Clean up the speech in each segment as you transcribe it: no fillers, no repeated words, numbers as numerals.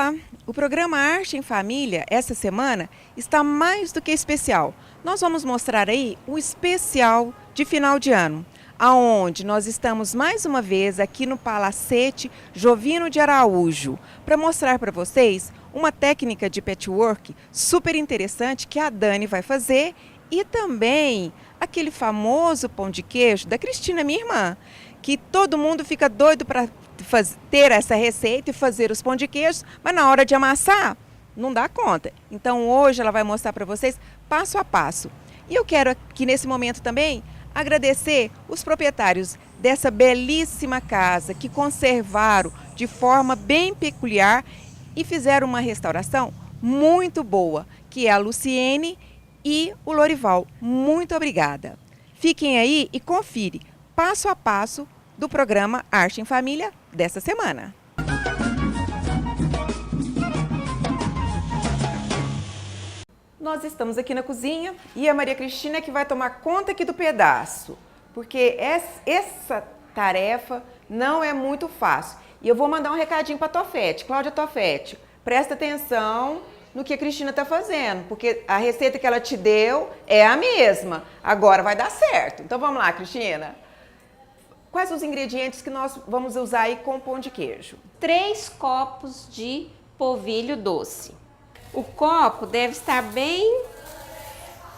Olá! O programa Arte em Família, essa semana, está mais do que especial. Nós vamos mostrar aí um especial de final de ano, aonde nós estamos mais uma vez aqui no Palacete Jovino de Araújo, para mostrar para vocês uma técnica de patchwork super interessante que a Dani vai fazer e também aquele famoso pão de queijo da Cristina, minha irmã, que todo mundo fica doido para ter essa receita e fazer os pão de queijo, mas na hora de amassar não dá conta. Então hoje ela vai mostrar para vocês passo a passo. E eu quero aqui nesse momento também agradecer os proprietários dessa belíssima casa que conservaram de forma bem peculiar e fizeram uma restauração muito boa, que é a Luciene e o Lorival. Muito obrigada. Fiquem aí e confire passo a passo do programa Arte em Família dessa semana. Nós estamos aqui na cozinha e a Maria Cristina é que vai tomar conta aqui do pedaço, porque essa tarefa não é muito fácil. E eu vou mandar um recadinho para a Tofete. Cláudia Tofete, presta atenção no que a Cristina está fazendo, porque a receita que ela te deu é a mesma. Agora vai dar certo. Então vamos lá, Cristina. Quais os ingredientes que nós vamos usar aí com o pão de queijo? 3 copos de polvilho doce. O copo deve estar bem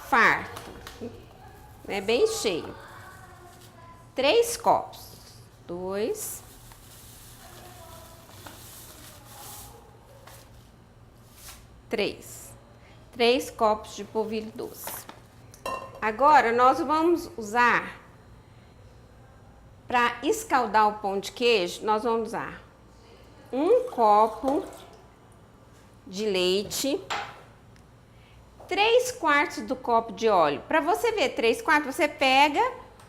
farto, né? Bem cheio. 3 copos. 2. 3 copos de polvilho doce. Agora nós vamos usar, para escaldar o pão de queijo, nós vamos usar 1 copo de leite, 3/4 do copo de óleo. Para você ver 3/4, você pega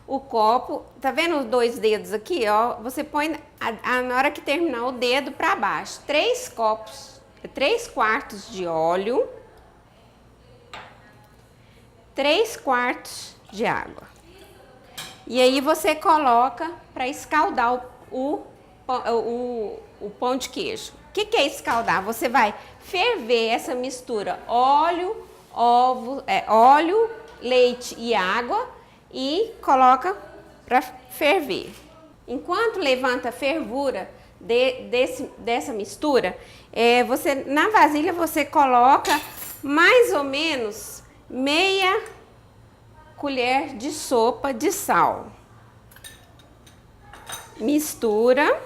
o copo, tá vendo os 2 dedos aqui, ó? Você põe na hora que terminar o dedo para baixo. 3/4 de óleo, 3/4 de água. E aí você coloca para escaldar o pão de queijo. O que é escaldar? Você vai ferver essa mistura óleo, leite e água e coloca para ferver. Enquanto levanta a fervura dessa mistura, na vasilha você coloca mais ou menos meia colher de sopa de sal. Mistura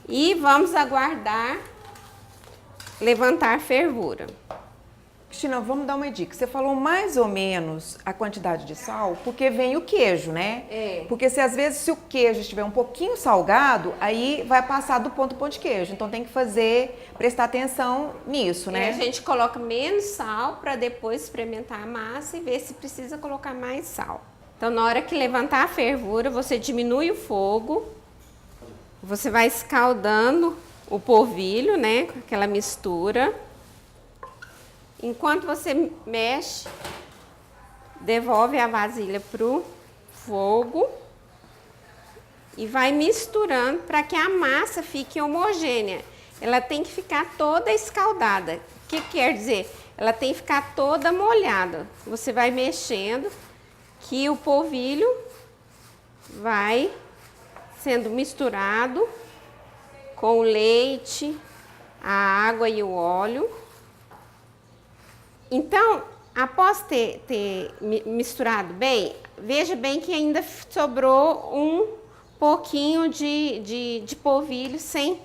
e vamos aguardar levantar a fervura. Cristina, vamos dar uma dica. Você falou mais ou menos a quantidade de sal, porque vem o queijo, né? Porque se às vezes o queijo estiver um pouquinho salgado, aí vai passar do ponto do pão de queijo. Então tem que prestar atenção nisso, né? A gente coloca menos sal para depois experimentar a massa e ver se precisa colocar mais sal. Então na hora que levantar a fervura, você diminui o fogo, você vai escaldando o polvilho, né? Com aquela mistura. Enquanto você mexe, devolve a vasilha pro fogo e vai misturando para que a massa fique homogênea. Ela tem que ficar toda escaldada. O que quer dizer? Ela tem que ficar toda molhada. Você vai mexendo que o polvilho vai sendo misturado com o leite, a água e o óleo. Então, após ter misturado bem, veja bem que ainda sobrou um pouquinho de polvilho sem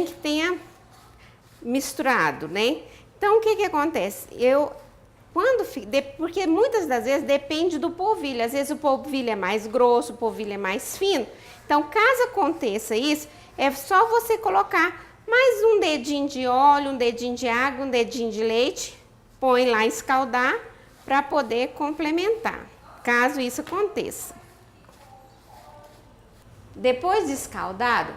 que tenha misturado, né? Então, o que acontece? Porque muitas das vezes depende do polvilho. Às vezes o polvilho é mais grosso, o polvilho é mais fino. Então, caso aconteça isso, é só você colocar mais um dedinho de óleo, um dedinho de água, um dedinho de leite, põe lá escaldar para poder complementar, caso isso aconteça. Depois de escaldado,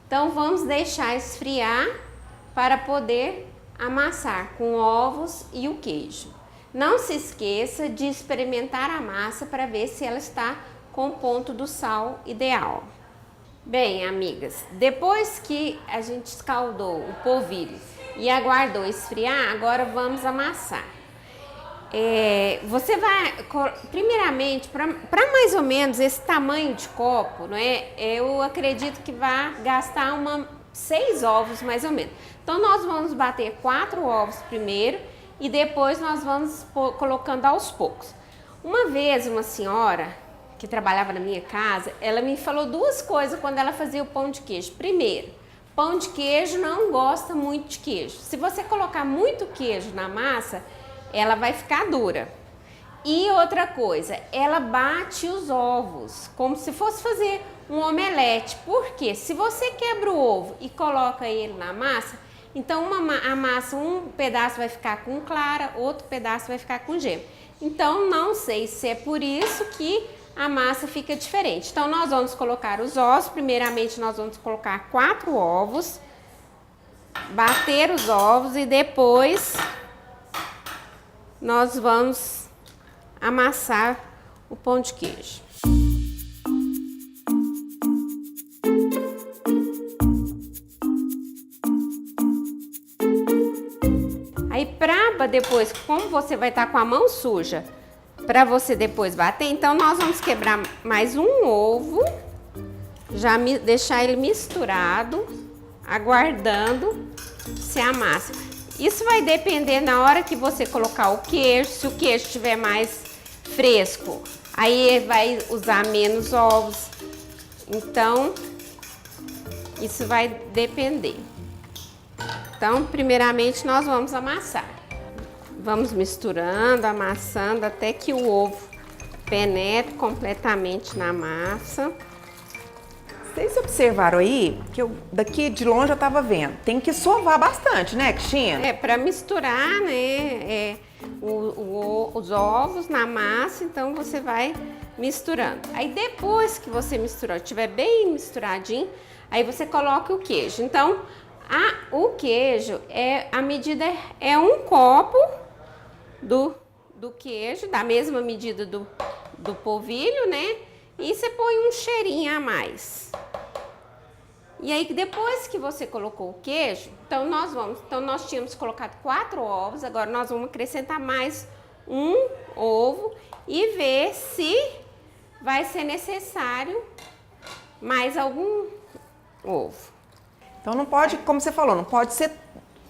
então vamos deixar esfriar para poder amassar com ovos e o queijo. Não se esqueça de experimentar a massa para ver se ela está com o ponto do sal ideal. Bem, amigas, depois que a gente escaldou o polvilho e aguardou esfriar, agora vamos amassar. Você vai, primeiramente, para mais ou menos esse tamanho de copo, não é? Eu acredito que vai gastar 6 ovos mais ou menos. Então nós vamos bater 4 ovos primeiro e depois nós vamos colocando aos poucos. Uma vez uma senhora que trabalhava na minha casa, ela me falou 2 coisas quando ela fazia o pão de queijo. Primeiro, pão de queijo não gosta muito de queijo. Se você colocar muito queijo na massa, ela vai ficar dura. E outra coisa, ela bate os ovos, como se fosse fazer um omelete. Porque se você quebra o ovo e coloca ele na massa, então a massa, um pedaço vai ficar com clara, outro pedaço vai ficar com gema. Então não sei se é por isso que a massa fica diferente. Então nós vamos colocar os ovos. Primeiramente nós vamos colocar 4 ovos, bater os ovos e depois nós vamos amassar o pão de queijo. Aí para depois, como você vai estar com a mão suja, para você depois bater, então nós vamos quebrar mais um ovo, já deixar ele misturado, aguardando se amassa. Isso vai depender na hora que você colocar o queijo. Se o queijo estiver mais fresco, aí vai usar menos ovos. Então, isso vai depender. Então, primeiramente, nós vamos amassar. Vamos misturando, amassando, até que o ovo penetre completamente na massa. Vocês observaram aí que eu daqui de longe eu tava vendo. Tem que sovar bastante, né, Cristina? Para misturar, né, os ovos na massa, então você vai misturando. Aí depois que você misturou, estiver bem misturadinho, aí você coloca o queijo. Então, o queijo, a medida é 1 copo do queijo, da mesma medida do polvilho, né? E você põe um cheirinho a mais. E aí, depois que você colocou o queijo, então nós tínhamos colocado 4 ovos, agora nós vamos acrescentar mais um ovo e ver se vai ser necessário mais algum ovo. Então não pode, como você falou, não pode ser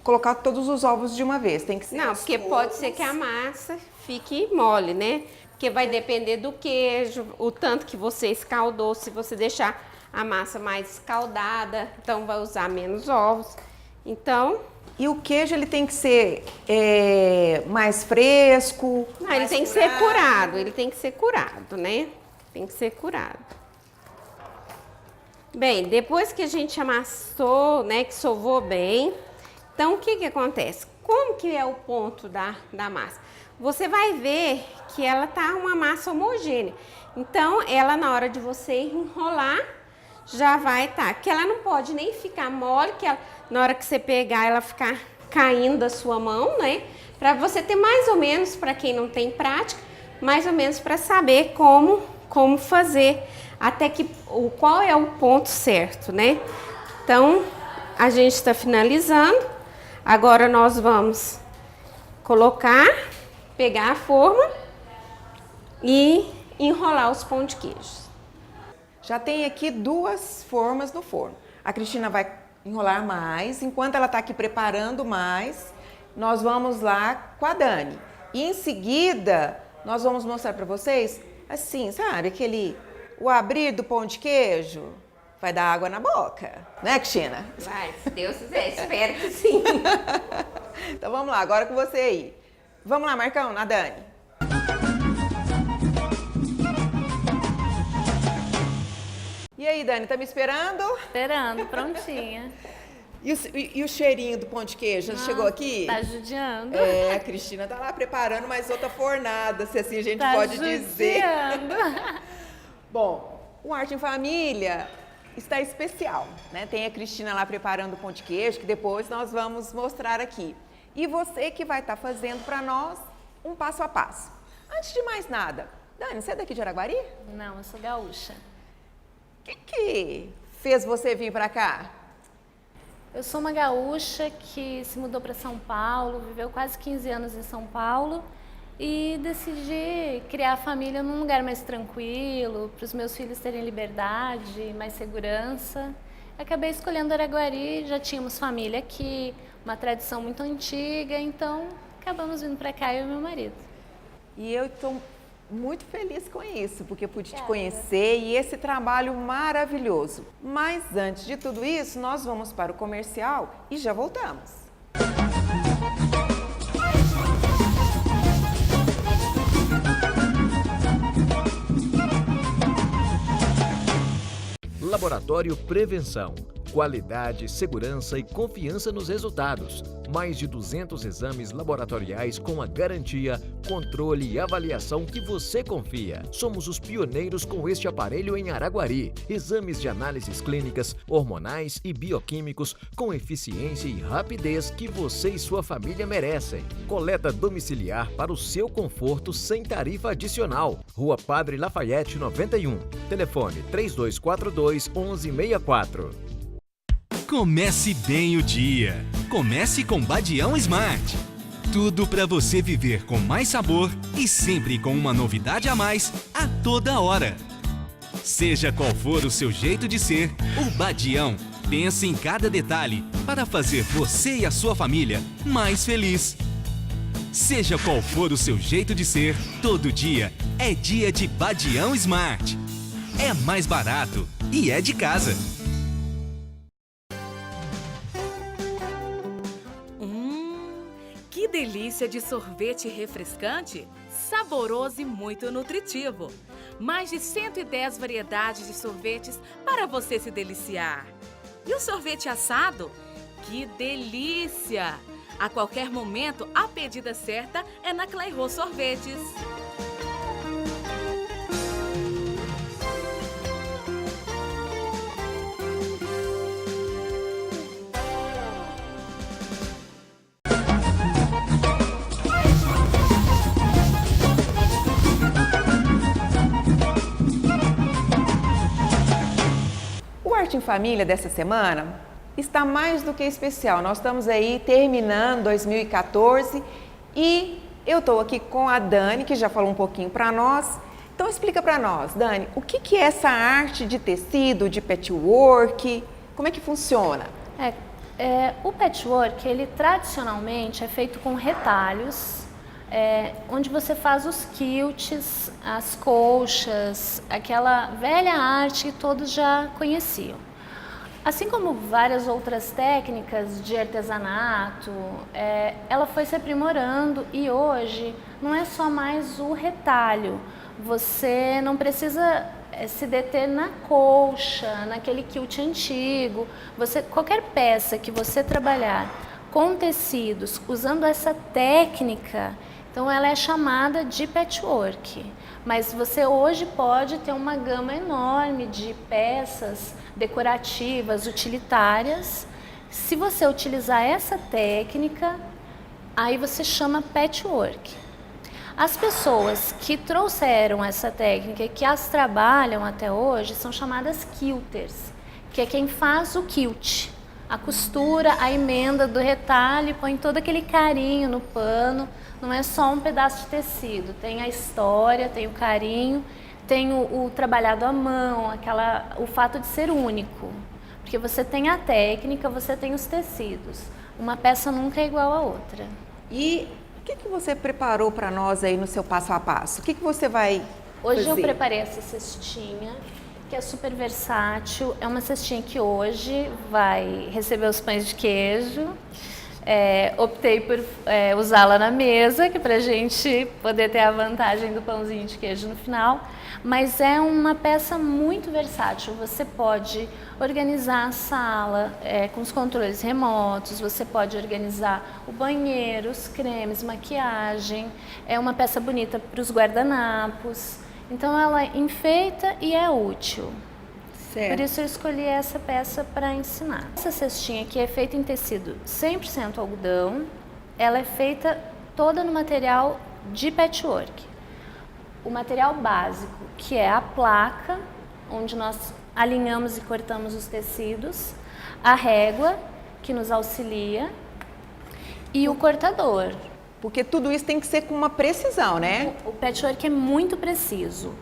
colocar todos os ovos de uma vez, tem que ser. Não, porque pode ser que a massa fique mole, né? Porque vai depender do queijo, o tanto que você escaldou. Se você deixar a massa mais escaldada, então vai usar menos ovos. Então... E o queijo, ele tem que ser mais fresco? Não, ele tem que ser curado, ele tem que ser curado, né? Tem que ser curado. Bem, depois que a gente amassou, né, que sovou bem, então o que acontece? Como que é o ponto da massa? Você vai ver que ela tá uma massa homogênea. Então, ela na hora de você enrolar, já vai estar. Porque ela não pode nem ficar mole, que ela, na hora que você pegar, ela ficar caindo da sua mão, né? Para você ter mais ou menos, para quem não tem prática, mais ou menos para saber como fazer, até que qual é o ponto certo, né? Então, a gente está finalizando. Agora nós vamos pegar a forma e enrolar os pão de queijo. Já tem aqui 2 formas no forno. A Cristina vai enrolar mais, enquanto ela está aqui preparando mais, nós vamos lá com a Dani. E em seguida, nós vamos mostrar para vocês, assim, sabe, o abrir do pão de queijo. Vai dar água na boca, né, Cristina? Vai, se Deus quiser, espero que sim. Então vamos lá, agora com você aí. Vamos lá, Marcão, na Dani. E aí, Dani, tá me esperando? Esperando, prontinha. E o cheirinho do pão de queijo, já chegou aqui? Tá judiando. A Cristina tá lá preparando mais outra fornada, se assim a gente tá pode judiando. dizer. Bom, o Arte em Família está especial, né? Tem a Cristina lá preparando o pão de queijo, que depois nós vamos mostrar aqui. E você que vai estar fazendo para nós um passo a passo. Antes de mais nada, Dani, você é daqui de Araguari? Não, eu sou gaúcha. O que fez você vir para cá? Eu sou uma gaúcha que se mudou para São Paulo, viveu quase 15 anos em São Paulo e decidi criar a família num lugar mais tranquilo, para os meus filhos terem liberdade, mais segurança. Acabei escolhendo Araguari, já tínhamos família aqui, uma tradição muito antiga, então acabamos vindo para cá, eu e meu marido. E eu estou muito feliz com isso, porque eu pude te conhecer e esse trabalho maravilhoso. Mas antes de tudo isso, nós vamos para o comercial e já voltamos. Laboratório Prevenção. Qualidade, segurança e confiança nos resultados. Mais de 200 exames laboratoriais com a garantia, controle e avaliação que você confia. Somos os pioneiros com este aparelho em Araguari. Exames de análises clínicas, hormonais e bioquímicos com eficiência e rapidez que você e sua família merecem. Coleta domiciliar para o seu conforto sem tarifa adicional. Rua Padre Lafayette 91. Telefone 3242-1164. Comece bem o dia. Comece com Badião Smart. Tudo para você viver com mais sabor e sempre com uma novidade a mais a toda hora. Seja qual for o seu jeito de ser, o Badião pensa em cada detalhe para fazer você e a sua família mais feliz. Seja qual for o seu jeito de ser, todo dia é dia de Badião Smart. É mais barato e é de casa. Que delícia de sorvete refrescante, saboroso e muito nutritivo. Mais de 110 variedades de sorvetes para você se deliciar. E o sorvete assado? Que delícia! A qualquer momento, a pedida certa é na Clairô Sorvetes. O Arte em Família dessa semana está mais do que especial. Nós estamos aí terminando 2014 e eu estou aqui com a Dani, que já falou um pouquinho para nós. Então explica para nós, Dani, o que é essa arte de tecido, de patchwork? Como é que funciona? O patchwork, ele tradicionalmente é feito com retalhos, onde você faz os quilts, as colchas, aquela velha arte que todos já conheciam. Assim como várias outras técnicas de artesanato, ela foi se aprimorando e hoje não é só mais o retalho. Você não precisa se deter na colcha, naquele quilt antigo. Qualquer peça que você trabalhar com tecidos usando essa técnica, então ela é chamada de patchwork. Mas você hoje pode ter uma gama enorme de peças decorativas, utilitárias. Se você utilizar essa técnica, aí você chama patchwork. As pessoas que trouxeram essa técnica e que as trabalham até hoje são chamadas quilters, que é quem faz o quilt. A costura, a emenda do retalho, põe todo aquele carinho no pano. Não é só um pedaço de tecido, tem a história, tem o carinho, tem o trabalhado à mão, o fato de ser único. Porque você tem a técnica, você tem os tecidos. Uma peça nunca é igual à outra. E o que você preparou para nós aí no seu passo a passo? O que você vai Hoje fazer? eu preparei essa cestinha, que é super versátil. É uma cestinha que hoje vai receber os pães de queijo. Optei por usá-la na mesa, que para a gente poder ter a vantagem do pãozinho de queijo no final. Mas é uma peça muito versátil. Você pode organizar a sala com os controles remotos, você pode organizar o banheiro, os cremes, maquiagem. É uma peça bonita para os guardanapos. Então ela enfeita e é útil. Por isso eu escolhi essa peça para ensinar. Essa cestinha aqui é feita em tecido 100% algodão. Ela é feita toda no material de patchwork. O material básico, que é a placa, onde nós alinhamos e cortamos os tecidos, a régua, que nos auxilia, e o cortador. Porque tudo isso tem que ser com uma precisão, né? O patchwork é muito preciso.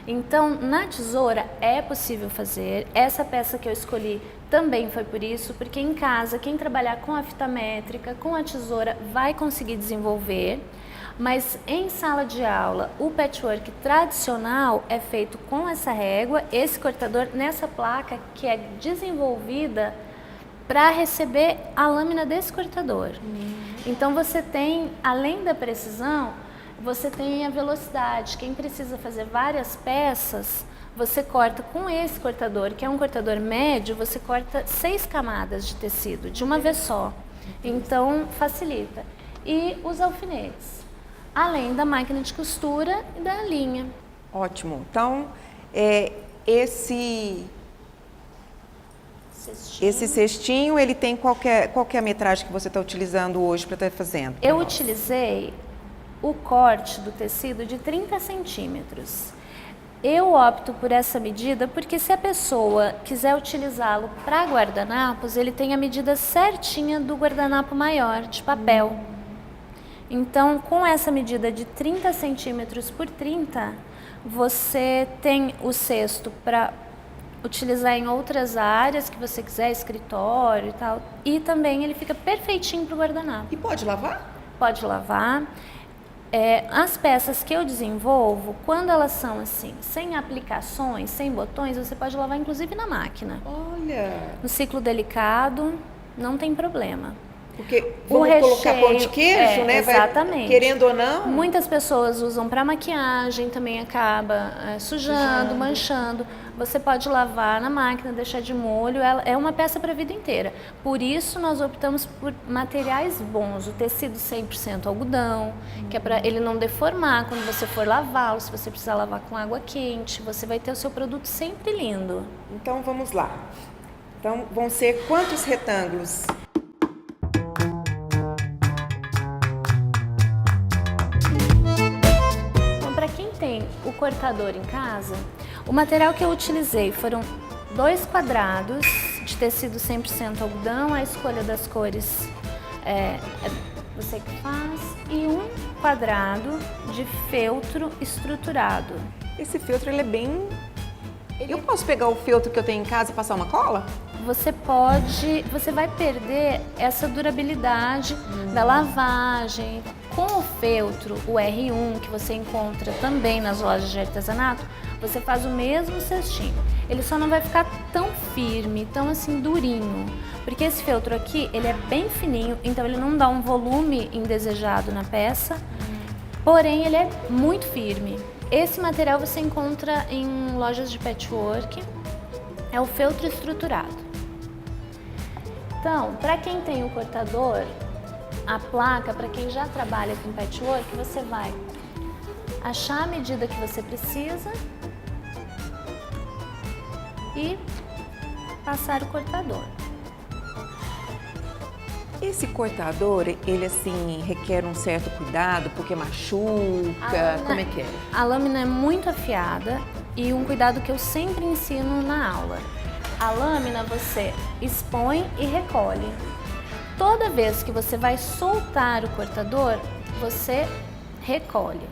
Então, na tesoura é possível fazer. Essa peça que eu escolhi também foi por isso, porque em casa, quem trabalhar com a fita métrica, com a tesoura, vai conseguir desenvolver. Mas em sala de aula, o patchwork tradicional é feito com essa régua, esse cortador, nessa placa que é desenvolvida para receber a lâmina desse cortador. Então você tem, além da precisão, você tem a velocidade. Quem precisa fazer várias peças, você corta com esse cortador, que é um cortador médio, você corta 6 camadas de tecido de uma vez só. Então facilita. E os alfinetes, além da máquina de costura e da linha. Ótimo. Então, esse cestinho, ele tem qual que é a metragem que você está utilizando hoje para estar fazendo? Eu utilizei o corte do tecido de 30 centímetros. Eu opto por essa medida porque se a pessoa quiser utilizá-lo para guardanapos, ele tem a medida certinha do guardanapo maior, de papel. Então, com essa medida de 30 centímetros por 30, você tem o cesto para utilizar em outras áreas que você quiser, escritório e tal. E também ele fica perfeitinho para o guardanapo. E pode lavar? Pode lavar. As peças que eu desenvolvo, quando elas são assim, sem aplicações, sem botões, você pode lavar inclusive na máquina. Olha! No ciclo delicado, não tem problema. Porque vamos colocar pão de queijo, né? Exatamente. Querendo ou não. Muitas pessoas usam para maquiagem, também acaba sujando, manchando. Você pode lavar na máquina, deixar de molho, ela é uma peça para a vida inteira. Por isso nós optamos por materiais bons, o tecido 100% algodão, que é para ele não deformar quando você for lavá-lo, se você precisar lavar com água quente, você vai ter o seu produto sempre lindo. Então vamos lá. Então vão ser quantos retângulos? Tem o cortador em casa, o material que eu utilizei foram 2 quadrados de tecido 100% algodão, a escolha das cores é você que faz, e 1 quadrado de feltro estruturado. Esse feltro ele é bem... Eu posso pegar o feltro que eu tenho em casa e passar uma cola? Você vai perder essa durabilidade da lavagem. Com o feltro, o R1, que você encontra também nas lojas de artesanato, você faz o mesmo cestinho. Ele só não vai ficar tão firme, tão assim durinho, porque esse feltro aqui, ele é bem fininho, então ele não dá um volume indesejado na peça, porém ele é muito firme. Esse material você encontra em lojas de patchwork, é o feltro estruturado. Então, para quem tem o cortador, a placa, para quem já trabalha com patchwork, você vai achar a medida que você precisa e passar o cortador. Esse cortador, ele assim, requer um certo cuidado, porque machuca, como é que é? A lâmina é muito afiada e um cuidado que eu sempre ensino na aula. A lâmina você expõe e recolhe. Toda vez que você vai soltar o cortador, você recolhe.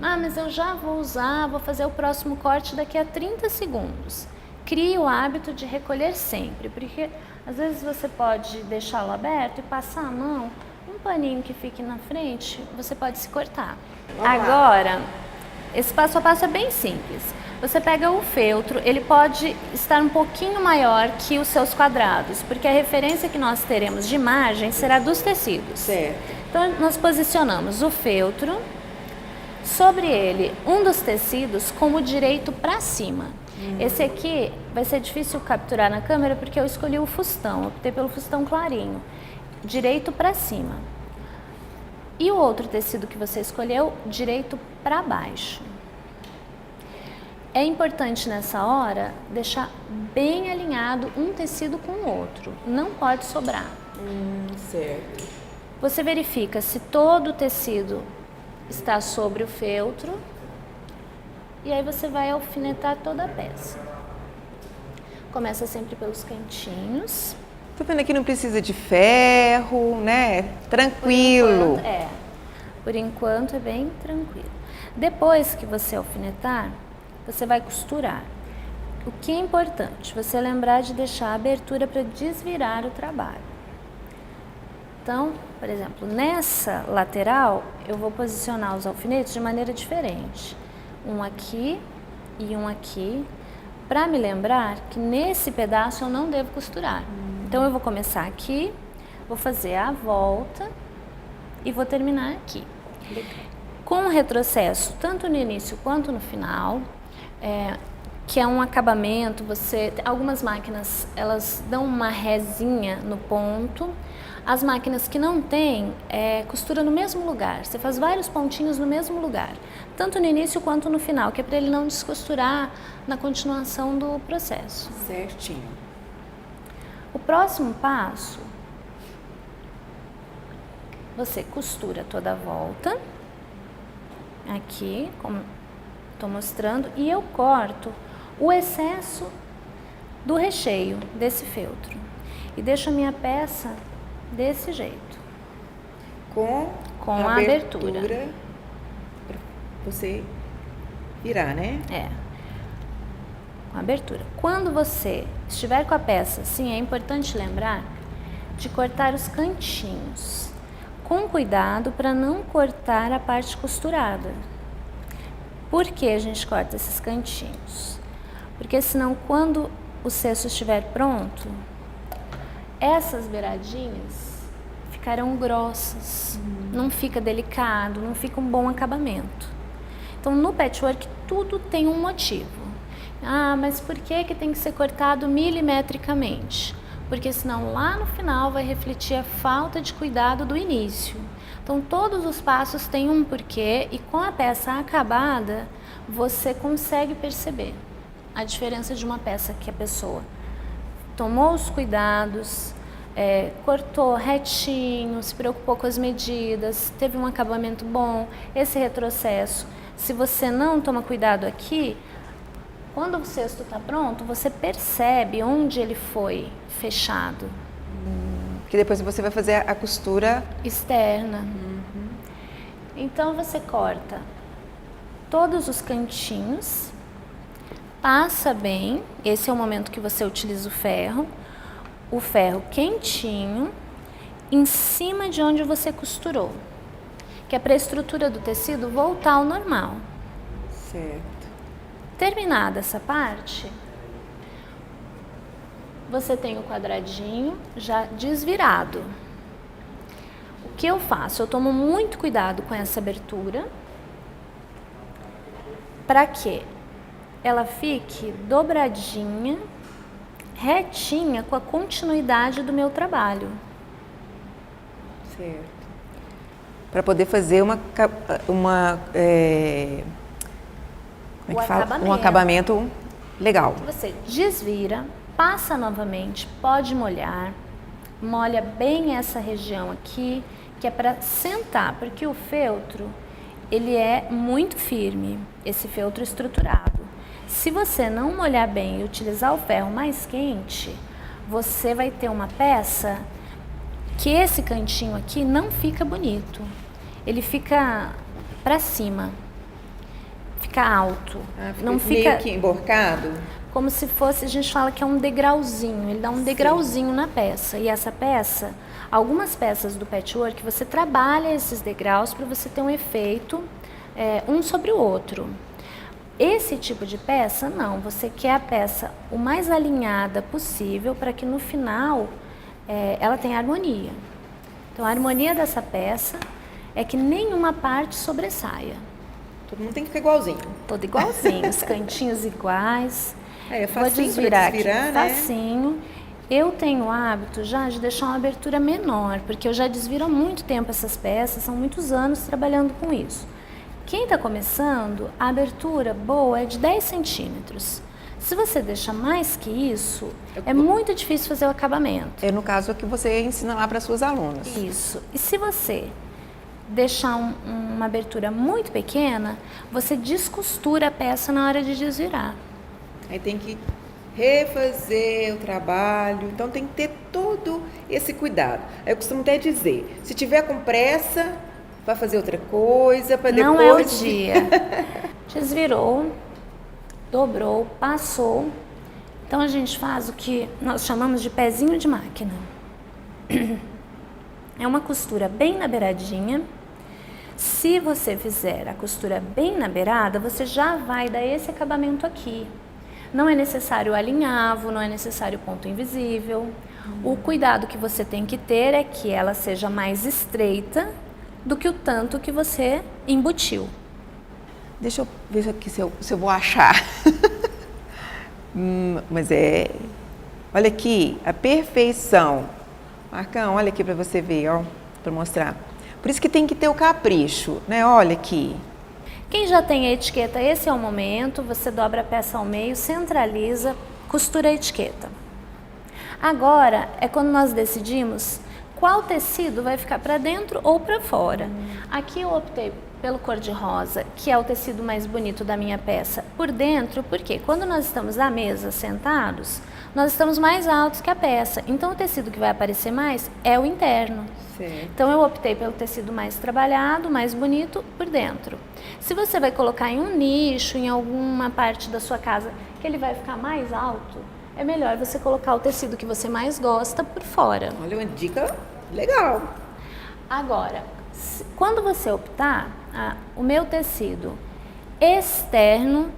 Mas eu já vou usar, vou fazer o próximo corte daqui a 30 segundos. Crie o hábito de recolher sempre, porque às vezes você pode deixá-lo aberto e passar a mão, um paninho que fique na frente, você pode se cortar. Agora, esse passo a passo é bem simples. Você pega o feltro, ele pode estar um pouquinho maior que os seus quadrados, porque a referência que nós teremos de margem será dos tecidos. Certo. Então, nós posicionamos o feltro, sobre ele um dos tecidos com o direito para cima. Esse aqui vai ser difícil capturar na câmera porque eu escolhi o fustão, optei pelo fustão clarinho, direito para cima. E o outro tecido que você escolheu, direito para baixo. É importante nessa hora deixar bem alinhado um tecido com o outro, não pode sobrar. Certo. Você verifica se todo o tecido está sobre o feltro e aí você vai alfinetar toda a peça. Começa sempre pelos cantinhos. Tô vendo aqui não precisa de ferro, né? Tranquilo. Por enquanto é bem tranquilo. Depois que você alfinetar, você vai costurar. O que é importante? Você lembrar de deixar a abertura para desvirar o trabalho. Então, por exemplo, nessa lateral, eu vou posicionar os alfinetes de maneira diferente. Um aqui e um aqui, para me lembrar que nesse pedaço eu não devo costurar. Então, eu vou começar aqui, vou fazer a volta e vou terminar aqui. Com o retrocesso, tanto no início quanto no final, que é um acabamento, algumas máquinas, elas dão uma rezinha no ponto. As máquinas que não têm, costura no mesmo lugar. Você faz vários pontinhos no mesmo lugar, tanto no início quanto no final, que é para ele não descosturar na continuação do processo. Certinho. O próximo passo, você costura toda a volta, aqui, como estou mostrando, e eu corto o excesso do recheio desse feltro e deixo a minha peça desse jeito. Com a abertura. Pra você virar, né? Com a abertura. Quando você estiver com a peça assim, é importante lembrar de cortar os cantinhos. Com cuidado para não cortar a parte costurada. Por que a gente corta esses cantinhos? Porque senão, quando o cesto estiver pronto, essas beiradinhas ficarão grossas, não fica delicado, não fica um bom acabamento. Então, no patchwork, tudo tem um motivo. Ah, mas por que tem que ser cortado milimetricamente? Porque senão, lá no final, vai refletir a falta de cuidado do início. Então, todos os passos têm um porquê e com a peça acabada, você consegue perceber a diferença de uma peça que a pessoa tomou os cuidados, cortou retinho, se preocupou com as medidas, teve um acabamento bom, esse retrocesso. Se você não toma cuidado aqui, quando o cesto está pronto, você percebe onde ele foi fechado. Porque depois você vai fazer a costura externa. Então você corta todos os cantinhos, passa bem, esse é o momento que você utiliza o ferro quentinho, em cima de onde você costurou, que é para a estrutura do tecido voltar ao normal. Certo. Terminada essa parte, você tem o quadradinho já desvirado. O que eu faço? Eu tomo muito cuidado com essa abertura, para que ela fique dobradinha, retinha, com a continuidade do meu trabalho. Certo. Para poder fazer um acabamento legal. Você desvira, passa novamente, pode molhar, molha bem essa região aqui, que é para sentar, porque o feltro, ele é muito firme, esse feltro estruturado. Se você não molhar bem e utilizar o ferro mais quente, você vai ter uma peça que esse cantinho aqui não fica bonito. Ele fica para cima, fica alto. Não fica meio que emborcado? Como se fosse, a gente fala que é um degrauzinho, ele dá um degrauzinho na peça. E essa peça, algumas peças do patchwork, você trabalha esses degraus para você ter um efeito um sobre o outro. Esse tipo de peça, não, você quer a peça o mais alinhada possível para que no final ela tenha harmonia. Então a harmonia dessa peça é que nenhuma parte sobressaia. Todo mundo tem que ficar igualzinho. Todo igualzinho, os cantinhos iguais. É facinho. Vou desvirar aqui, né? Facinho. Eu tenho o hábito já de deixar uma abertura menor, porque eu já desviro há muito tempo essas peças, são muitos anos trabalhando com isso. Quem está começando, a abertura boa é de 10 centímetros. Se você deixa mais que isso, é muito difícil fazer o acabamento. É no caso que você ensina lá para suas alunas. Isso. E se você deixar uma abertura muito pequena, você descostura a peça na hora de desvirar. Aí tem que refazer o trabalho. Então tem que ter todo esse cuidado. Eu costumo até dizer, se tiver com pressa, vai fazer outra coisa para depois... Não é o dia. Desvirou, dobrou, passou. Então a gente faz o que nós chamamos de pezinho de máquina. É uma costura bem na beiradinha. Se você fizer a costura bem na beirada, você já vai dar esse acabamento aqui. Não é necessário alinhavo, não é necessário ponto invisível. O cuidado que você tem que ter é que ela seja mais estreita do que o tanto que você embutiu. Deixa eu ver aqui se eu vou achar. Mas olha aqui, a perfeição. Marcão, olha aqui para você ver, ó, para mostrar. Por isso que tem que ter o capricho, né? Olha aqui. Quem já tem a etiqueta, esse é o momento, você dobra a peça ao meio, centraliza, costura a etiqueta. Agora é quando nós decidimos qual tecido vai ficar para dentro ou para fora. Aqui eu optei pelo cor-de-rosa, que é o tecido mais bonito da minha peça, por dentro, porque quando nós estamos à mesa sentados, nós estamos mais altos que a peça, então o tecido que vai aparecer mais é o interno. Certo. Então eu optei pelo tecido mais trabalhado, mais bonito por dentro. Se você vai colocar em um nicho, em alguma parte da sua casa, que ele vai ficar mais alto, é melhor você colocar o tecido que você mais gosta por fora. Olha, uma dica legal. Agora, quando você optar, o meu tecido externo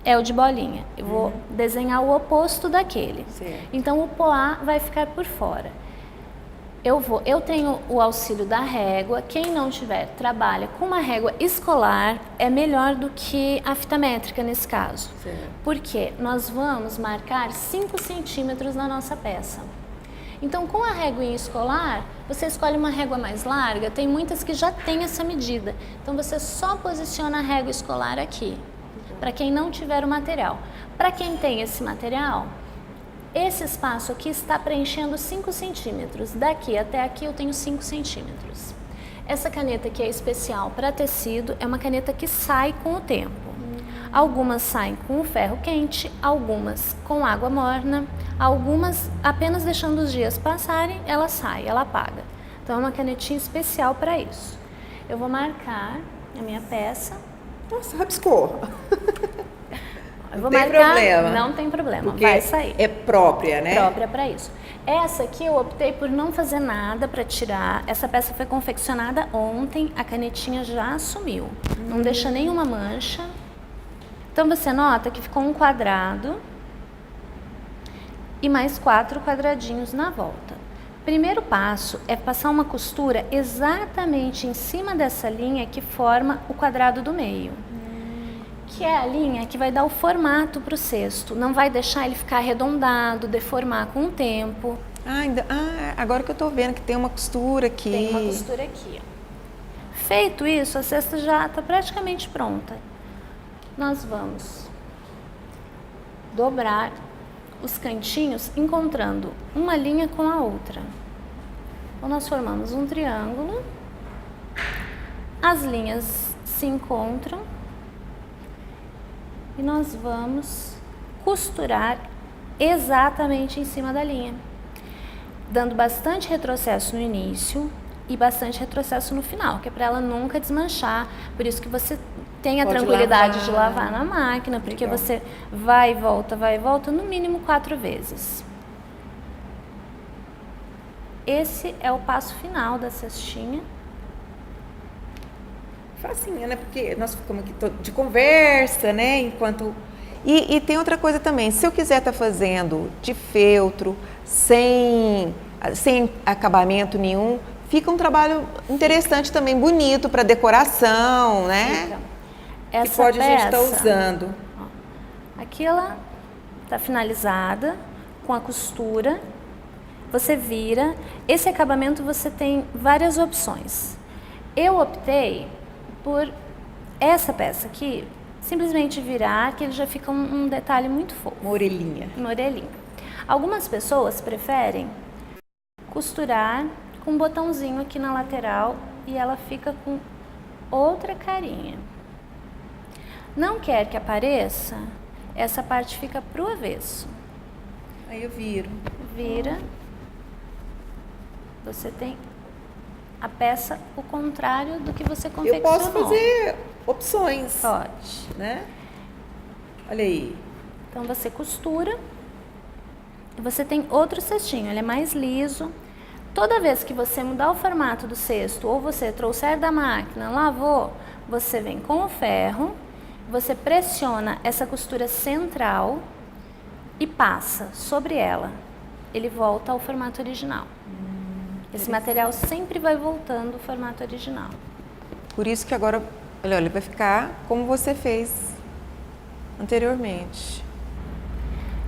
é o de bolinha. Eu vou desenhar o oposto daquele. Certo. Então o poá vai ficar por fora. Eu tenho o auxílio da régua. Quem não tiver, trabalha com uma régua escolar, é melhor do que a fita métrica nesse caso. Certo. Porque nós vamos marcar 5 centímetros na nossa peça. Então, com a réguinha escolar, você escolhe uma régua mais larga, tem muitas que já tem essa medida. Então, você só posiciona a régua escolar aqui, para quem não tiver o material. Para quem tem esse material, esse espaço aqui está preenchendo 5 centímetros. Daqui até aqui eu tenho 5 centímetros. Essa caneta que é especial para tecido é uma caneta que sai com o tempo. Algumas saem com o ferro quente, algumas com água morna, algumas apenas deixando os dias passarem, ela sai, ela apaga. Então é uma canetinha especial para isso. Eu vou marcar a minha peça. Nossa, rabiscou. Eu vou Não tem marcar, problema. não tem problema, Porque vai sair. é própria, né? Própria para isso. Essa aqui eu optei por não fazer nada para tirar. Essa peça foi confeccionada ontem, a canetinha já sumiu. Não deixa nenhuma mancha. Então você nota que ficou um quadrado e mais 4 quadradinhos na volta. Primeiro passo é passar uma costura exatamente em cima dessa linha que forma o quadrado do meio. Que é a linha que vai dar o formato para o cesto. Não vai deixar ele ficar arredondado, deformar com o tempo. Agora que eu tô vendo que tem uma costura aqui. Tem uma costura aqui. Ó. Feito isso, a cesta já está praticamente pronta. Nós vamos dobrar os cantinhos encontrando uma linha com a outra. Então nós formamos um triângulo, as linhas se encontram e nós vamos costurar exatamente em cima da linha, dando bastante retrocesso no início e bastante retrocesso no final, que é para ela nunca desmanchar. Por isso que você tem a Pode tranquilidade lavar. de lavar na máquina, porque Legal. você vai e volta, no mínimo 4 vezes. Esse é o passo final da cestinha. Facinho, né? Porque nós ficamos aqui de conversa, né? Enquanto... E tem outra coisa também. Se eu quiser estar fazendo de feltro, sem acabamento nenhum, fica um trabalho interessante também, bonito para decoração, né? Fica. Que Essa pode a gente estar peça, usando. ó, aqui ela está finalizada com a costura. Você vira. Esse acabamento você tem várias opções. Eu optei por essa peça aqui, simplesmente virar, que ele já fica um detalhe muito fofo. Uma orelhinha. Uma orelhinha. Algumas pessoas preferem costurar com um botãozinho aqui na lateral e ela fica com outra carinha. Não quer que apareça? Essa parte fica pro avesso. Aí eu viro. Vira. Você tem a peça o contrário do que você confeccionou. Eu posso fazer opções, Pode. né? Olha aí. Então você costura e você tem outro cestinho, ele é mais liso. Toda vez que você mudar o formato do cesto ou você trouxer da máquina, lavou, você vem com o ferro, você pressiona essa costura central e passa sobre ela. Ele volta ao formato original. Esse material sempre vai voltando ao formato original. Por isso que agora, olha, ele vai ficar como você fez anteriormente.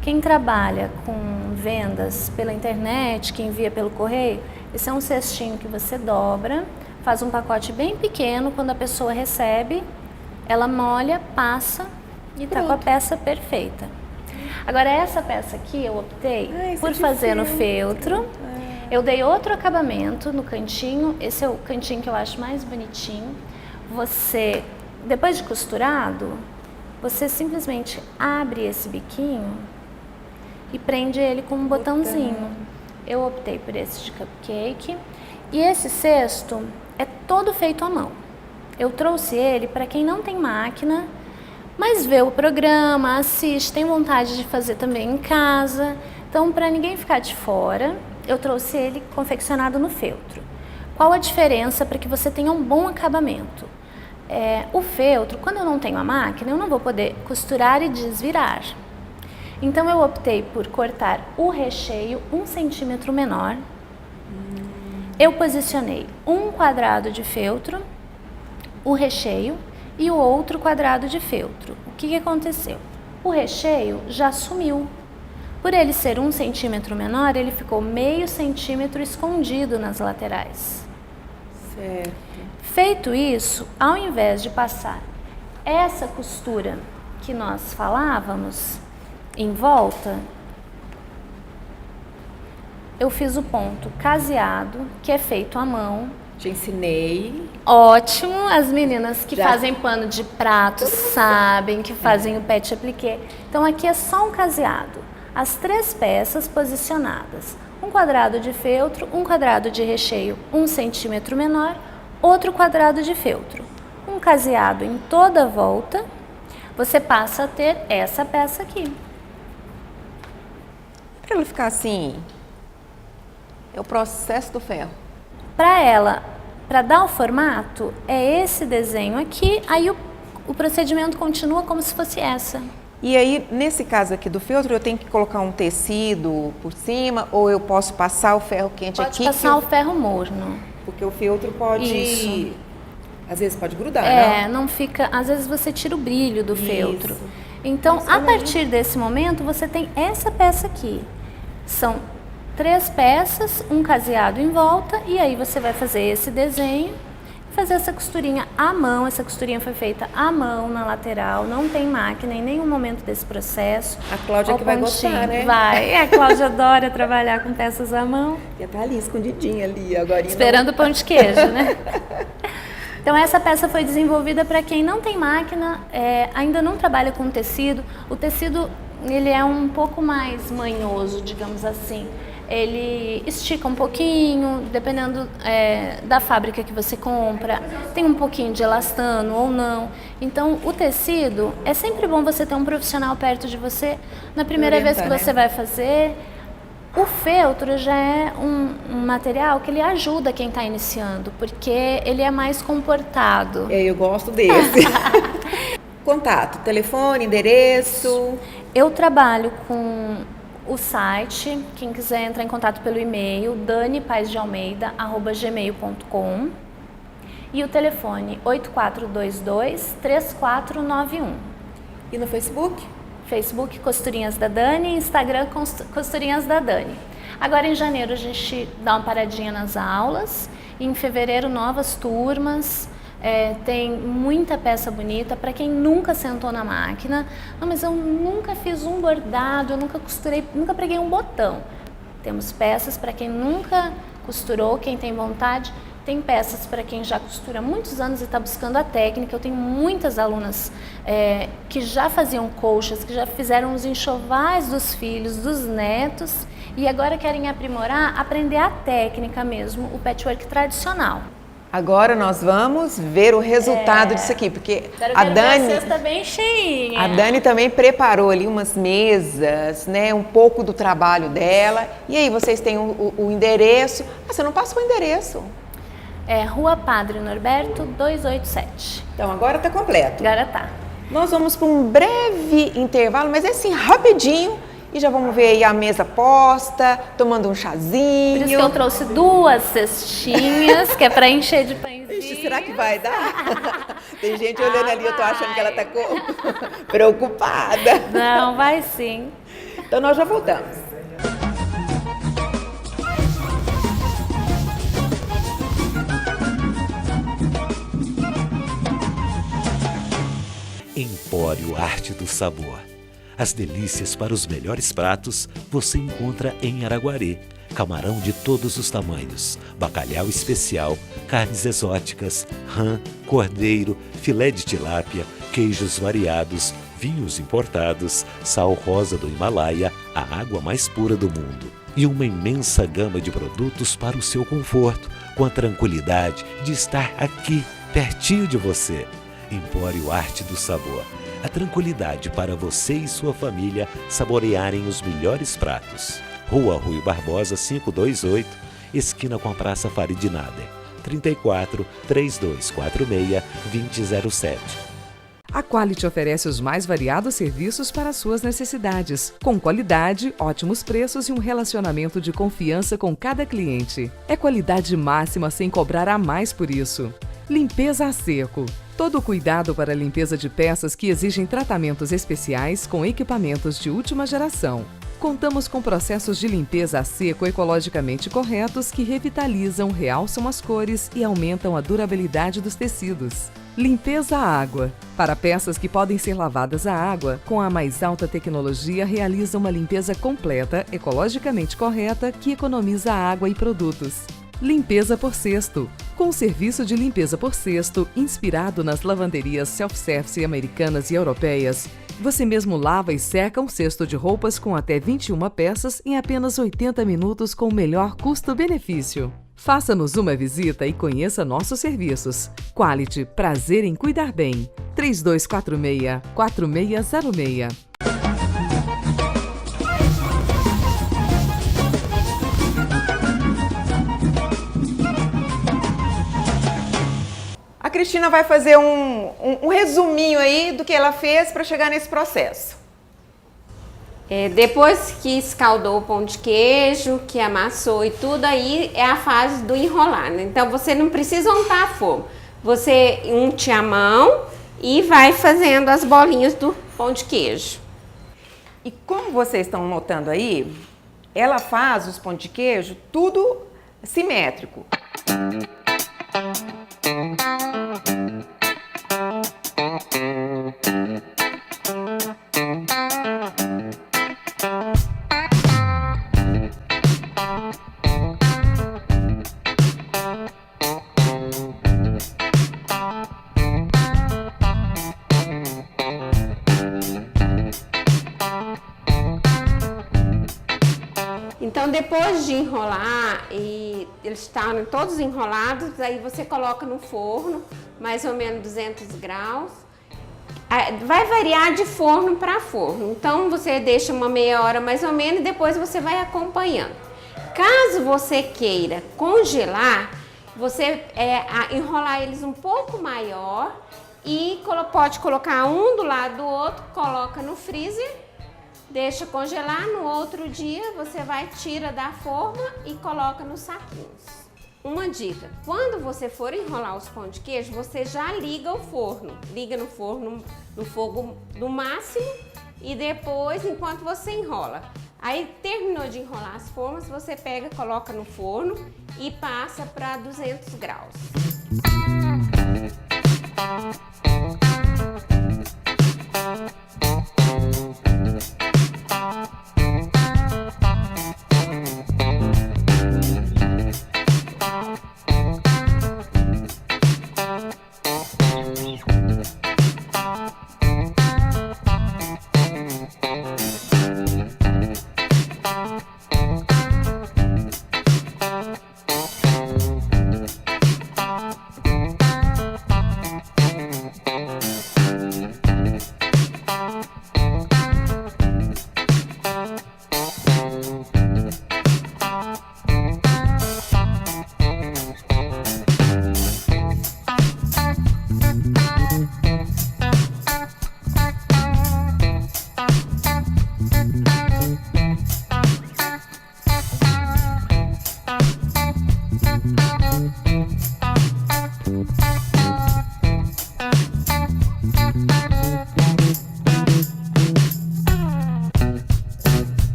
Quem trabalha com vendas pela internet, que envia pelo correio, esse é um cestinho que você dobra, faz um pacote bem pequeno, quando a pessoa recebe, ela molha, passa e tá com a peça perfeita. Agora essa peça aqui eu optei por fazer no feltro. Eu dei outro acabamento no cantinho, esse é o cantinho que eu acho mais bonitinho. Você, depois de costurado, você simplesmente abre esse biquinho e prende ele com um botãozinho. Eu optei por esse de cupcake. E esse cesto é todo feito à mão. Eu trouxe ele para quem não tem máquina, mas vê o programa, assiste, tem vontade de fazer também em casa. Então, para ninguém ficar de fora, eu trouxe ele confeccionado no feltro. Qual a diferença para que você tenha um bom acabamento? O feltro, quando eu não tenho a máquina, eu não vou poder costurar e desvirar. Então eu optei por cortar o recheio 1 centímetro menor. Eu posicionei um quadrado de feltro, o recheio e o outro quadrado de feltro. O que aconteceu? O recheio já sumiu. Por ele ser 1 centímetro menor, ele ficou meio centímetro escondido nas laterais. Certo. Feito isso, ao invés de passar essa costura que nós falávamos em volta, eu fiz o ponto caseado, que é feito à mão. Te ensinei. Ótimo, as meninas que Já. fazem pano de prato sabem que fazem o pet appliqué. Então aqui é só um caseado. As 3 peças posicionadas. Um quadrado de feltro, um quadrado de recheio 1 centímetro menor, outro quadrado de feltro. Um caseado em toda a volta, você passa a ter essa peça aqui. Para ela ficar assim, é o processo do ferro. Para ela, para dar o formato, é esse desenho aqui, aí o procedimento continua como se fosse essa. E aí, nesse caso aqui do feltro, eu tenho que colocar um tecido por cima ou eu posso passar o ferro quente Pode aqui? passar o ferro morno. Porque o feltro pode... Isso. Às vezes pode grudar, Não fica... Às vezes você tira o brilho do feltro. Isso. Então, Nossa, a partir desse momento, você tem essa peça aqui. São 3 peças, um caseado em volta, e aí você vai fazer esse desenho, fazer essa costurinha à mão. Essa costurinha foi feita à mão na lateral, não tem máquina em nenhum momento desse processo. A Cláudia Ó, que vai pontinho. gostar, né? Vai, a Cláudia adora trabalhar com peças à mão. Já tá ali, escondidinha ali, agora. Esperando o pão de queijo, né? Então essa peça foi desenvolvida para quem não tem máquina, ainda não trabalha com tecido. O tecido, ele é um pouco mais manhoso, digamos assim. Ele estica um pouquinho, dependendo da fábrica que você compra. Tem um pouquinho de elastano ou não. Então, o tecido, é sempre bom você ter um profissional perto de você. Na primeira vez que você vai fazer, o feltro já é um material que ele ajuda quem está iniciando, porque ele é mais comportado. Eu gosto desse. Contato, telefone, endereço. Eu trabalho com o site, quem quiser entrar em contato pelo e-mail, danipaesdealmeida@gmail.com, e o telefone 8422-3491. E no Facebook? Facebook Costurinhas da Dani, Instagram Costurinhas da Dani. Agora em janeiro a gente dá uma paradinha nas aulas, e em fevereiro novas turmas. Tem muita peça bonita para quem nunca sentou na máquina. Não, mas eu nunca fiz um bordado, eu nunca costurei, nunca preguei um botão. Temos peças para quem nunca costurou, quem tem vontade. Tem peças para quem já costura há muitos anos e está buscando a técnica. Eu tenho muitas alunas que já faziam colchas, que já fizeram os enxovais dos filhos, dos netos e agora querem aprimorar, aprender a técnica mesmo, o patchwork tradicional. Agora nós vamos ver o resultado disso aqui, porque a Dani... a cesta bem cheinha. A Dani também preparou ali umas mesas, né, um pouco do trabalho dela. E aí, vocês têm o endereço. Ah, você não passou o endereço. É Rua Padre Norberto, 287. Então, agora tá completo. Agora tá. Nós vamos para um breve intervalo, mas é assim, rapidinho. E já vamos ver aí a mesa posta, tomando um chazinho. Por isso que eu trouxe 2 cestinhas, que é para encher de pãezinho. Ixi, será que vai dar? Tem gente olhando ali, eu tô achando que ela tá preocupada. Não, vai sim. Então nós já voltamos. Empório Arte do Sabor. As delícias para os melhores pratos você encontra em Araguari. Camarão de todos os tamanhos, bacalhau especial, carnes exóticas, rã, cordeiro, filé de tilápia, queijos variados, vinhos importados, sal rosa do Himalaia, a água mais pura do mundo. E uma imensa gama de produtos para o seu conforto, com a tranquilidade de estar aqui, pertinho de você. Empório Arte do Sabor. A tranquilidade para você e sua família saborearem os melhores pratos. Rua Rui Barbosa 528, esquina com a Praça Farid Nader. 34 3246 2007. A Quality oferece os mais variados serviços para suas necessidades, com qualidade, ótimos preços e um relacionamento de confiança com cada cliente. É qualidade máxima sem cobrar a mais por isso. Limpeza a seco. Todo o cuidado para a limpeza de peças que exigem tratamentos especiais com equipamentos de última geração. Contamos com processos de limpeza a seco ecologicamente corretos que revitalizam, realçam as cores e aumentam a durabilidade dos tecidos. Limpeza a água. Para peças que podem ser lavadas a água, com a mais alta tecnologia realiza uma limpeza completa, ecologicamente correta, que economiza água e produtos. Limpeza por cesto. Com o serviço de limpeza por cesto, inspirado nas lavanderias self-service americanas e europeias, você mesmo lava e seca um cesto de roupas com até 21 peças em apenas 80 minutos com o melhor custo-benefício. Faça-nos uma visita e conheça nossos serviços. Quality, prazer em cuidar bem. 3246-4606. A Cristina vai fazer um resuminho aí do que ela fez para chegar nesse processo. Depois que escaldou o pão de queijo, que amassou e tudo, aí é a fase do enrolar, né? Então você não precisa untar a forma. Você unte a mão e vai fazendo as bolinhas do pão de queijo. E como vocês estão notando aí, ela faz os pão de queijo tudo simétrico. Então, depois de enrolar e eles estarem todos enrolados, aí você coloca no forno, mais ou menos 200 graus. Vai variar de forno para forno, então você deixa uma meia hora mais ou menos e depois você vai acompanhando. Caso você queira congelar, você enrolar eles um pouco maior e pode colocar um do lado do outro, coloca no freezer. Deixa congelar, no outro dia você tira da forma e coloca nos saquinhos. Uma dica, quando você for enrolar os pão de queijo, você já liga o forno. Liga no forno no fogo no máximo e depois, enquanto você enrola. Aí terminou de enrolar as formas, você pega, coloca no forno e passa para 200 graus.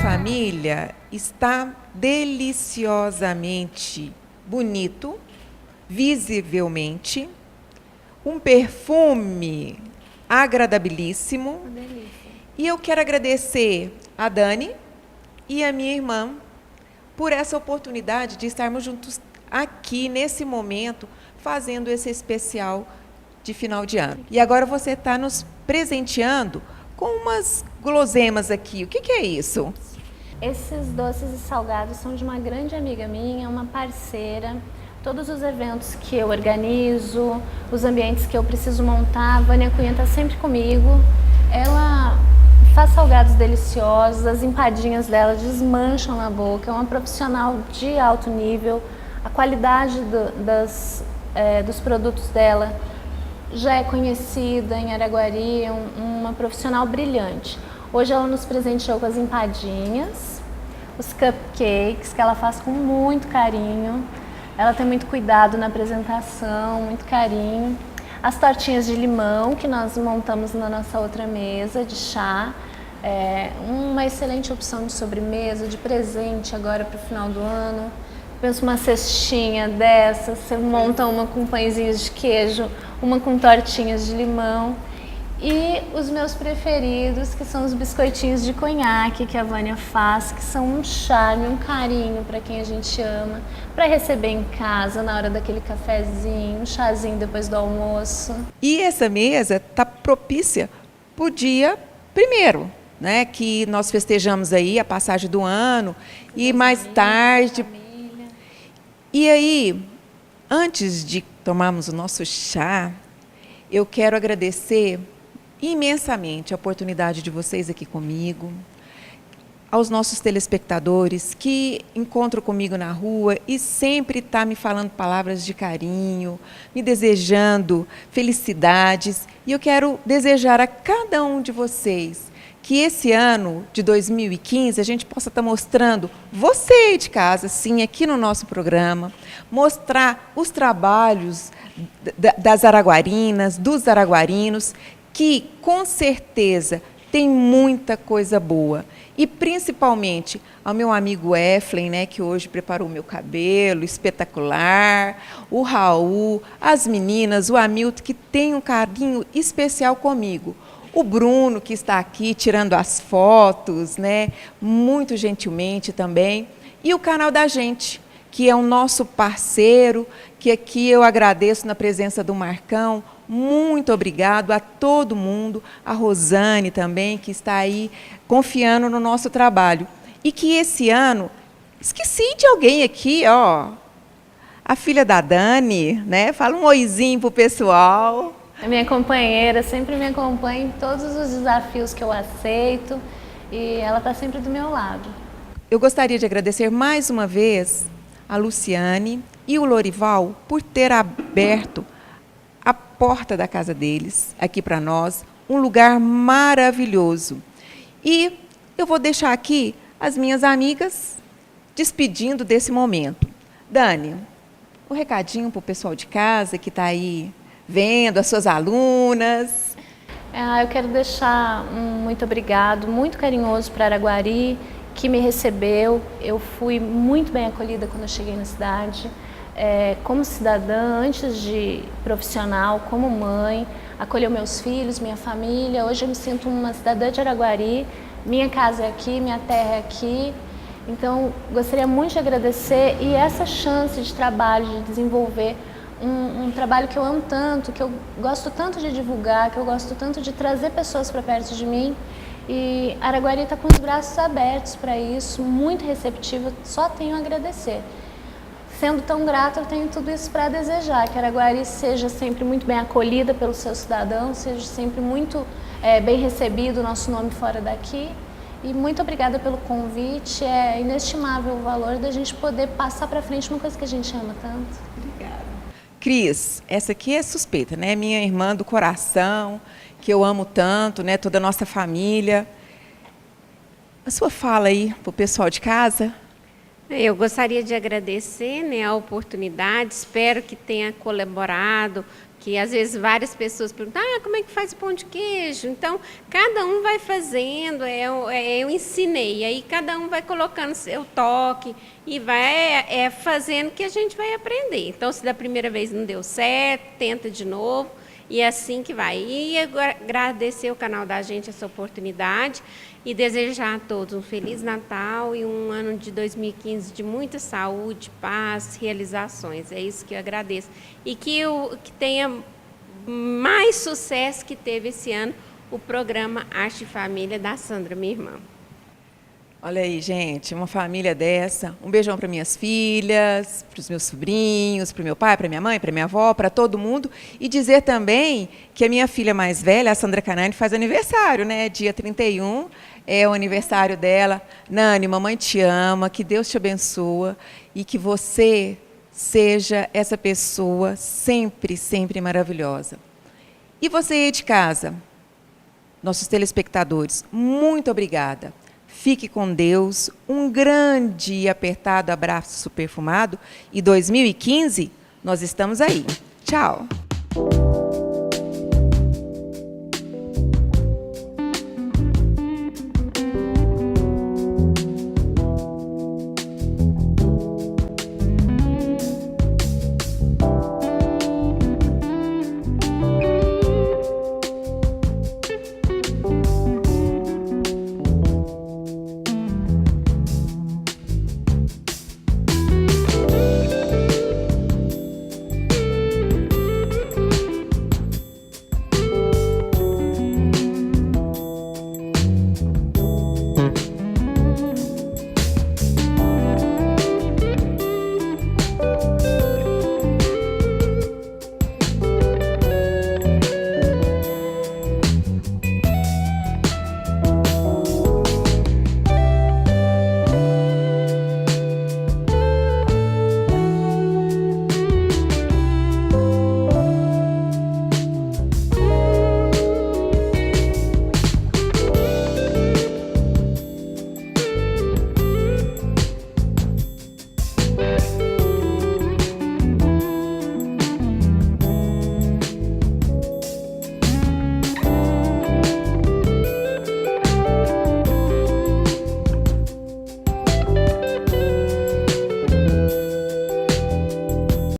Família está deliciosamente bonito, visivelmente, um perfume agradabilíssimo. Uma delícia. E eu quero agradecer a Dani e a minha irmã por essa oportunidade de estarmos juntos aqui nesse momento, fazendo esse especial de final de ano. E agora você está nos presenteando com umas guloseimas aqui. O que é isso? Esses doces e salgados são de uma grande amiga minha, uma parceira. Todos os eventos que eu organizo, os ambientes que eu preciso montar, a Vânia Cunha está sempre comigo. Ela faz salgados deliciosos, as empadinhas dela desmancham na boca, é uma profissional de alto nível. A qualidade dos produtos dela já é conhecida em Araguari, é uma profissional brilhante. Hoje ela nos presenteou com as empadinhas, os cupcakes, que ela faz com muito carinho. Ela tem muito cuidado na apresentação, muito carinho. As tortinhas de limão, que nós montamos na nossa outra mesa de chá. Uma excelente opção de sobremesa, de presente agora para o final do ano. Pensa uma cestinha dessa, você monta uma com pãezinhos de queijo, uma com tortinhas de limão. E os meus preferidos, que são os biscoitinhos de conhaque que a Vânia faz, que são um charme, um carinho para quem a gente ama, para receber em casa na hora daquele cafezinho, um chazinho depois do almoço. E essa mesa está propícia para o dia 1º, né? Que nós festejamos aí a passagem do ano e mais tarde. E aí, antes de tomarmos o nosso chá, eu quero agradecer imensamente a oportunidade de vocês aqui comigo, aos nossos telespectadores que encontram comigo na rua e sempre estão me falando palavras de carinho, me desejando felicidades. E eu quero desejar a cada um de vocês que esse ano de 2015 a gente possa estar mostrando você aí de casa, sim, aqui no nosso programa, mostrar os trabalhos das araguarinas, dos araguarinos, que com certeza tem muita coisa boa. E principalmente ao meu amigo Eflen, né, que hoje preparou o meu cabelo, espetacular, o Raul, as meninas, o Hamilton, que tem um carinho especial comigo. O Bruno, que está aqui tirando as fotos, né, muito gentilmente também. E o canal da gente, que é o nosso parceiro, que aqui eu agradeço na presença do Marcão. Muito obrigado a todo mundo, a Rosane também, que está aí confiando no nosso trabalho. E que esse ano, esqueci de alguém aqui, ó, a filha da Dani, né? Fala um oizinho pro pessoal. A minha companheira sempre me acompanha em todos os desafios que eu aceito e ela está sempre do meu lado. Eu gostaria de agradecer mais uma vez a Luciane e o Lorival por ter aberto a porta da casa deles, aqui para nós, um lugar maravilhoso. E eu vou deixar aqui as minhas amigas despedindo desse momento. Dani, um recadinho para o pessoal de casa que está aí vendo, as suas alunas. Eu quero deixar um muito obrigado, muito carinhoso para Araguari, que me recebeu. Eu fui muito bem acolhida quando eu cheguei na cidade. Como cidadã, antes de profissional, como mãe, acolheu meus filhos, minha família. Hoje eu me sinto uma cidadã de Araguari, minha casa é aqui, minha terra é aqui. Então, gostaria muito de agradecer e essa chance de trabalho, de desenvolver um trabalho que eu amo tanto, que eu gosto tanto de divulgar, que eu gosto tanto de trazer pessoas para perto de mim. E Araguari está com os braços abertos para isso, muito receptiva, só tenho a agradecer. Sendo tão grata, eu tenho tudo isso para desejar, que Araguari seja sempre muito bem acolhida pelos seus cidadãos, seja sempre muito bem recebido o nosso nome fora daqui. E muito obrigada pelo convite, é inestimável o valor da gente poder passar para frente uma coisa que a gente ama tanto. Obrigada. Cris, essa aqui é suspeita, né? Minha irmã do coração, que eu amo tanto, né? Toda a nossa família. A sua fala aí para o pessoal de casa? Eu gostaria de agradecer, né, a oportunidade, espero que tenha colaborado, que às vezes várias pessoas perguntam, como é que faz o pão de queijo? Então, cada um vai fazendo, eu ensinei, aí cada um vai colocando seu toque e vai fazendo que a gente vai aprender. Então, se da primeira vez não deu certo, tenta de novo. E é assim que vai. E agradecer ao canal da gente essa oportunidade e desejar a todos um Feliz Natal e um ano de 2015 de muita saúde, paz, realizações. É isso que eu agradeço. E que tenha mais sucesso que teve esse ano o programa Arte e Família da Sandra, minha irmã. Olha aí, gente, uma família dessa. Um beijão para minhas filhas, para os meus sobrinhos, para o meu pai, para minha mãe, para minha avó, para todo mundo. E dizer também que a minha filha mais velha, a Sandra Canani, faz aniversário, né? Dia 31 é o aniversário dela. Nani, mamãe te ama, que Deus te abençoa e que você seja essa pessoa sempre, sempre maravilhosa. E você aí de casa, nossos telespectadores, muito obrigada. Fique com Deus, um grande e apertado abraço super perfumado e 2015 nós estamos aí. Tchau!